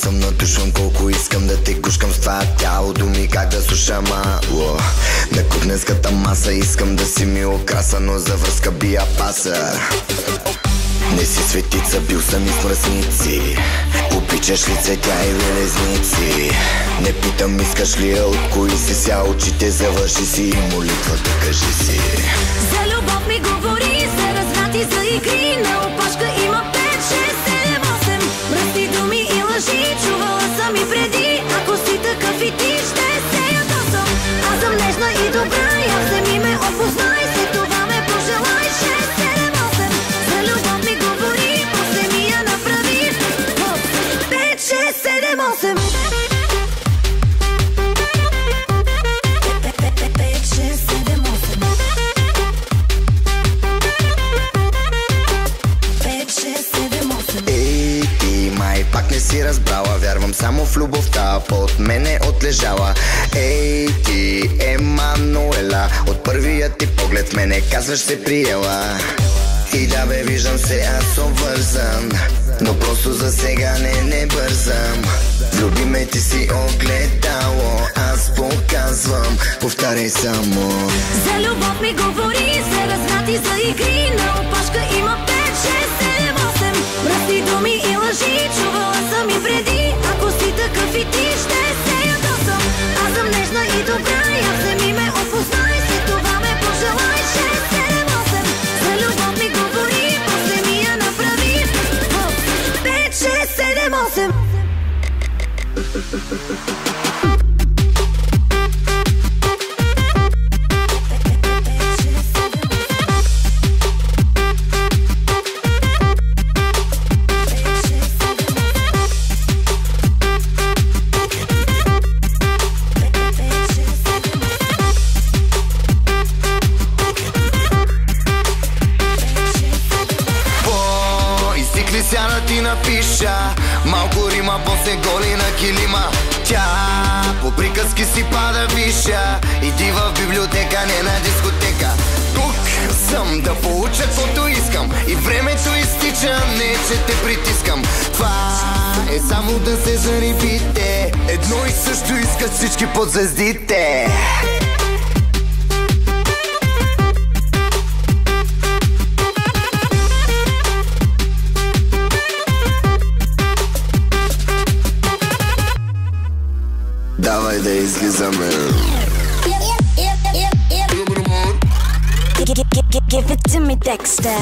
съм натушвам колко искам да те гушкам с това тяло. Думи как да слушам, на кухненската маса искам да си ми окраса, но за връзка бия паса. Не си светица, бил съм и с мръсници. Обичаш ли цветя и белезници? Не питам искаш ли я, от кои си ся, очите завърши си и молитвата кажи си. За любов ми говори, за разврат и за игри. На опашка има 5, 6, 7, 8 мръсни думи и лъжи. Чувала съм и преди, ако си такъв и ти ще се ядосам. Аз съм нежна и добра, я вземи ме, опознай се, това ме пожелай. 6, 7, 8 за любов ми говори, после ми я направи. 5, 6, 7, 8 пак не си разбрала, вярвам само в любовта, под мене отлежала. Ей ти, Емануела, от първият ти поглед в мене казваш се приела. И да бе, виждам се, аз съм вързан, но просто за сега не бързам. Влюби ме, ти си огледало, аз показвам, повтаряй само. За любов ми говори, за разврат и за игри. На опашка има 5, 6, 7, 8 мръсни думи и лъжи. Чувала съм и преди, ако си такъв и ти ще се ядосам. Аз съм нежна и добра, я вземи ме, опознай се, това ме пожелай. 6, 7, 8 за любов ми говори, после ми я направи. 5, 6, 7, 8 да ти напиша малко рима, после голи на килима. Тя по приказки си пада виша. Иди в библиотека, не на дискотека. Тук съм да получа каквото искам и времето изтича, не че те притискам. Това е само да се зарибите, едно и също искат всички под звездите. Давай да излизаме. Give it to me, Dexter.